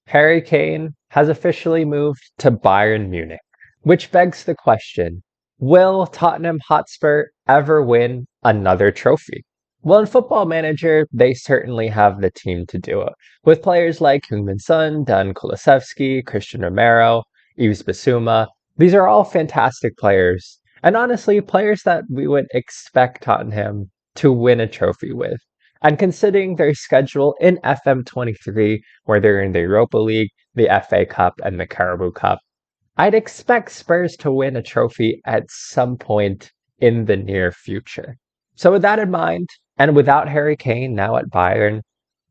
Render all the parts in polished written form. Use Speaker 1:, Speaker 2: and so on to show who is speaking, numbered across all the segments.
Speaker 1: Harry Kane has officially moved to Bayern Munich, which begs the question, will Tottenham Hotspur ever win another trophy? Well, in Football Manager, they certainly have the team to do it, with players like Heung-min Son, Dan Kulusevski, Christian Romero, Yves Bissouma. These are all fantastic players, and honestly, players that we would expect Tottenham to win a trophy with. And considering their schedule in FM23, where they're in the Europa League, the FA Cup, and the Carabao Cup, I'd expect Spurs to win a trophy at some point in the near future. So, with that in mind, and without Harry Kane now at Bayern,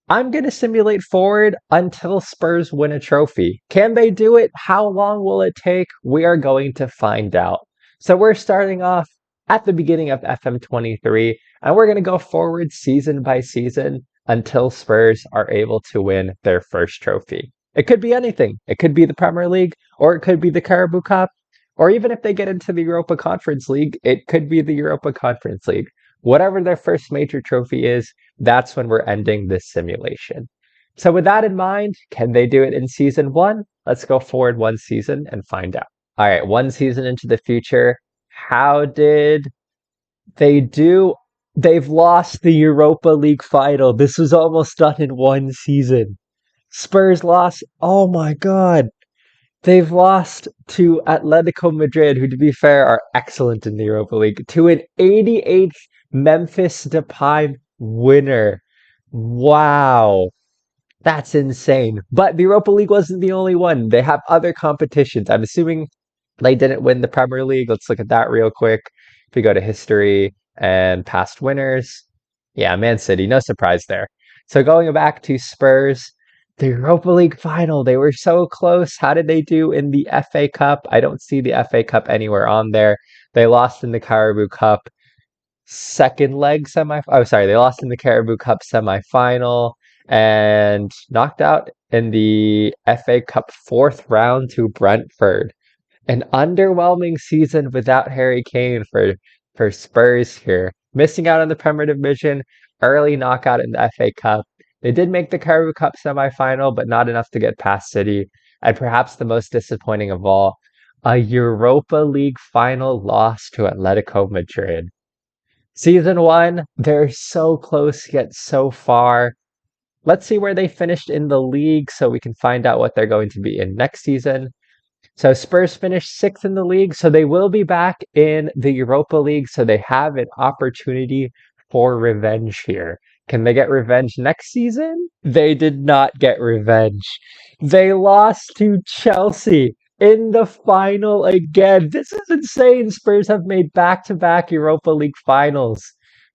Speaker 1: I'm going to simulate forward until Spurs win a trophy. Can they do it? How long will it take? We are going to find out. So we're starting off at the beginning of FM23, and we're going to go forward season by season until Spurs are able to win their first trophy. It could be anything. It could be the Premier League, or it could be the Carabao Cup, or even if they get into the Europa Conference League, it could be the Europa Conference League. Whatever their first major trophy is, that's when we're ending this simulation. So with that in mind, can they do it in season one? Let's go forward one season and find out. All right, one season into the future, how did they do? They've lost the Europa League final. This was almost done in one season. Spurs lost. Oh my God. They've lost to Atletico Madrid, who, to be fair, are excellent in the Europa League, to an 88th Memphis Depay winner. Wow. That's insane. But the Europa League wasn't the only one. They have other competitions. I'm assuming they didn't win the Premier League. Let's look at that real quick. If we go to history and past winners, yeah, Man City, no surprise there. So going back to Spurs, the Europa League final, they were so close. How did they do in the FA Cup? I don't see the FA Cup anywhere on there. They lost in the Carabao Cup second leg semi. Oh, sorry, they lost in the Carabao Cup semifinal and knocked out in the FA Cup fourth round to Brentford. An underwhelming season without Harry Kane for Spurs here. Missing out on the Premier Division, early knockout in the FA Cup. They did make the Carabao Cup semifinal, but not enough to get past City. And perhaps the most disappointing of all, a Europa League final loss to Atletico Madrid. Season one, they're so close yet so far. Let's see where they finished in the league so we can find out what they're going to be in next season. So Spurs finished sixth in the league, so they will be back in the Europa League, so they have an opportunity for revenge here. Can they get revenge next season? They did not get revenge. They lost to Chelsea in the final again. This is insane. Spurs have made back-to-back Europa League finals,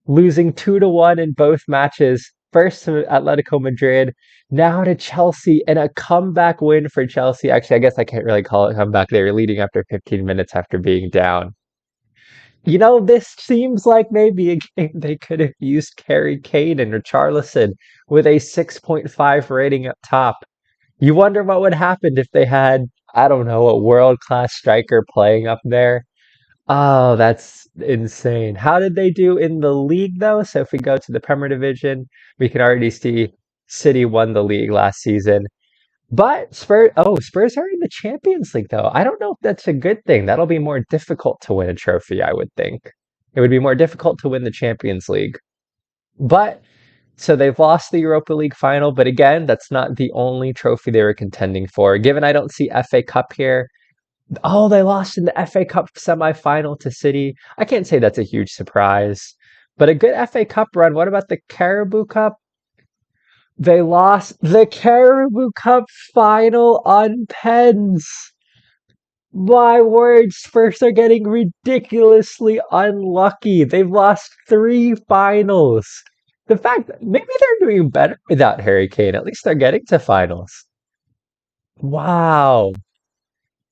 Speaker 1: losing 2-1 in both matches. First to Atletico Madrid, now to Chelsea, and a comeback win for Chelsea. Actually, I guess I can't really call it a comeback. They were leading after 15 minutes after being down. You know, this seems like maybe a game they could have used Harry Kane and Richarlison with a 6.5 rating up top. You wonder what would happen if they had, I don't know, a world-class striker playing up there. Oh, that's insane. How did they do in the league, though? So if we go to the Premier Division, we can already see City won the league last season. But Spurs are in the Champions League, though. I don't know if that's a good thing. That'll be more difficult to win a trophy, I would think. It would be more difficult to win the Champions League. But so they've lost the Europa League final, but again, that's not the only trophy they were contending for. Given I don't see FA Cup here, oh, they lost in the FA Cup semi-final to City. I can't say that's a huge surprise, but a good FA Cup run. What about the Carabao Cup? They lost the Carabao Cup final on pens. My word, Spurs are getting ridiculously unlucky. They've lost three finals. The fact that maybe they're doing better without Harry Kane. At least they're getting to finals. Wow.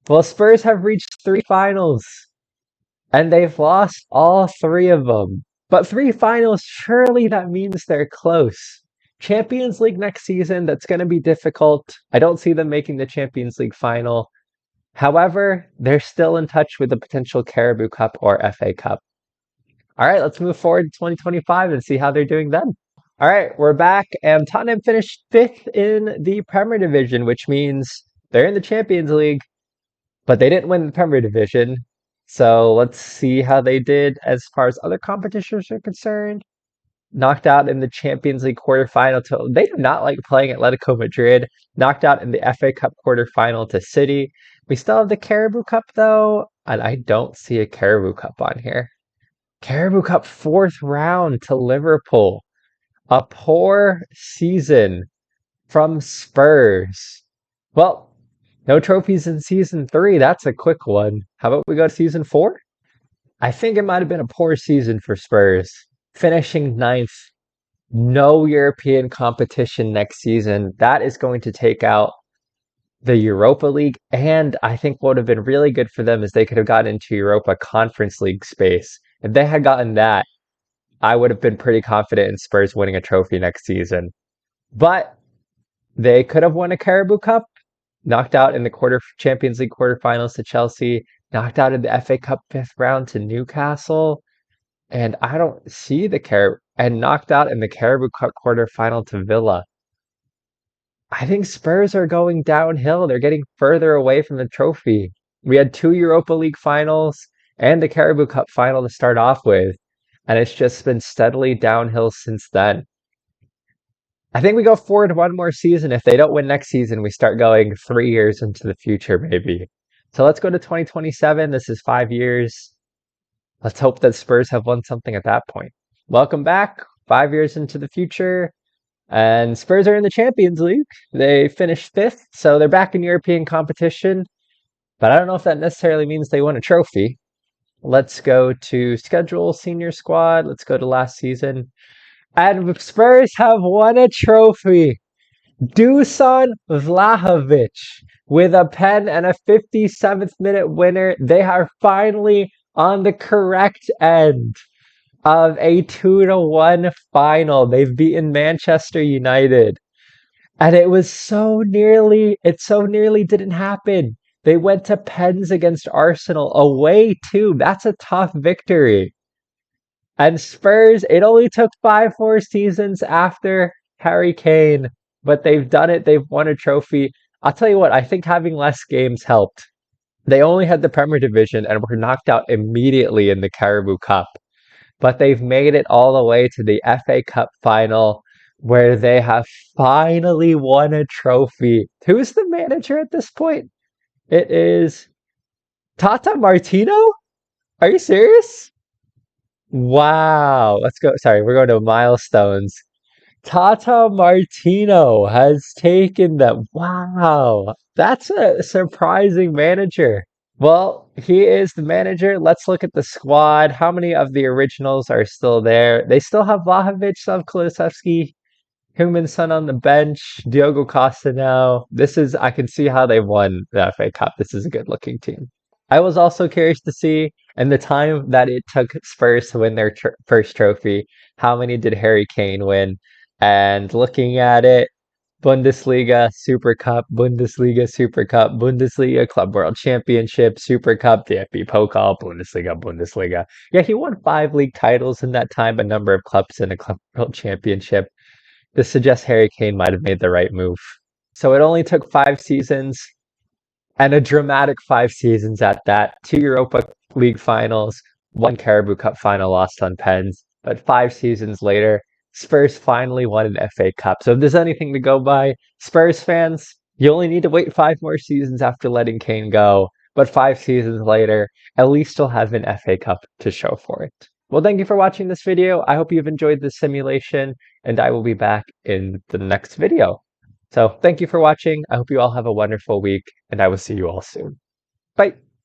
Speaker 1: Well, Spurs have reached three finals, and they've lost all three of them. But three finals, surely that means they're close. Champions League next season, that's going to be difficult. I don't see them making the Champions League final. However, they're still in touch with the potential Carabao Cup or FA Cup. All right, let's move forward to 2025 and see how they're doing then. All right, we're back, and Tottenham finished fifth in the Premier Division, which means they're in the Champions League, but they didn't win the Premier Division. So let's see how they did as far as other competitions are concerned. Knocked out in the Champions League quarterfinal to they do not like playing Atletico Madrid. Knocked out in the FA Cup quarterfinal to City. We still have the Carabao Cup though, and I don't see a Carabao Cup on here. Carabao Cup fourth round to Liverpool. A poor season from Spurs. Well, no trophies in season three. That's a quick one. How about we go to season four? I think it might have been a poor season for Spurs. Finishing ninth, no European competition next season. That is going to take out the Europa League. And I think what would have been really good for them is they could have gotten into Europa Conference League space. If they had gotten that, I would have been pretty confident in Spurs winning a trophy next season. But they could have won a Carabao Cup, knocked out in the Champions League quarterfinals to Chelsea, knocked out in the FA Cup fifth round to Newcastle, and I don't see and knocked out in the Carabao Cup quarterfinal to Villa. I think Spurs are going downhill. They're getting further away from the trophy. We had two Europa League finals and the Carabao Cup final to start off with, and it's just been steadily downhill since then. I think we go forward one more season. If they don't win next season, we start going 3 years into the future, maybe. So let's go to 2027. This is 5 years. Let's hope that Spurs have won something at that point. Welcome back, 5 years into the future. And Spurs are in the Champions League. They finished fifth, so they're back in European competition. But I don't know if that necessarily means they won a trophy. Let's go to schedule, senior squad. Let's go to last season. And Spurs have won a trophy. Dusan Vlahovic with a pen and a 57th minute winner. They are finally on the correct end of a 2-1 final. They've beaten Manchester United. And it so nearly didn't happen. They went to pens against Arsenal away too. That's a tough victory. And Spurs, it only took 5 more seasons after Harry Kane, but they've done it. They've won a trophy. I'll tell you what, I think having less games helped. They only had the Premier Division and were knocked out immediately in the Carabao Cup. But they've made it all the way to the FA Cup final where they have finally won a trophy. Who's the manager at this point? It is Tata Martino? Are you serious? Wow. Let's go. Sorry, we're going to milestones. Tata Martino has taken them. Wow. That's a surprising manager. Well, he is the manager. Let's look at the squad. How many of the originals are still there? They still have Vlahovic, Kulusevski, Heung-min Son on the bench, Diogo Costa now. I can see how they won the FA Cup. This is a good looking team. I was also curious to see, in the time that it took Spurs to win their first trophy, how many did Harry Kane win? And looking at it, Bundesliga, Super Cup, Bundesliga, Super Cup, Bundesliga, Club World Championship, Super Cup, DFB Pokal, Bundesliga. Yeah, he won 5 league titles in that time, a number of clubs and a Club World Championship. This suggests Harry Kane might have made the right move. So it only took 5 seasons, and a dramatic 5 seasons at that. 2 Europa League finals, 1 Carabao Cup final lost on pens. But 5 seasons later, Spurs finally won an FA Cup. So if there's anything to go by, Spurs fans, you only need to wait 5 more seasons after letting Kane go. But 5 seasons later, at least you'll have an FA Cup to show for it. Well, thank you for watching this video. I hope you've enjoyed this simulation, and I will be back in the next video. So thank you for watching. I hope you all have a wonderful week, and I will see you all soon. Bye.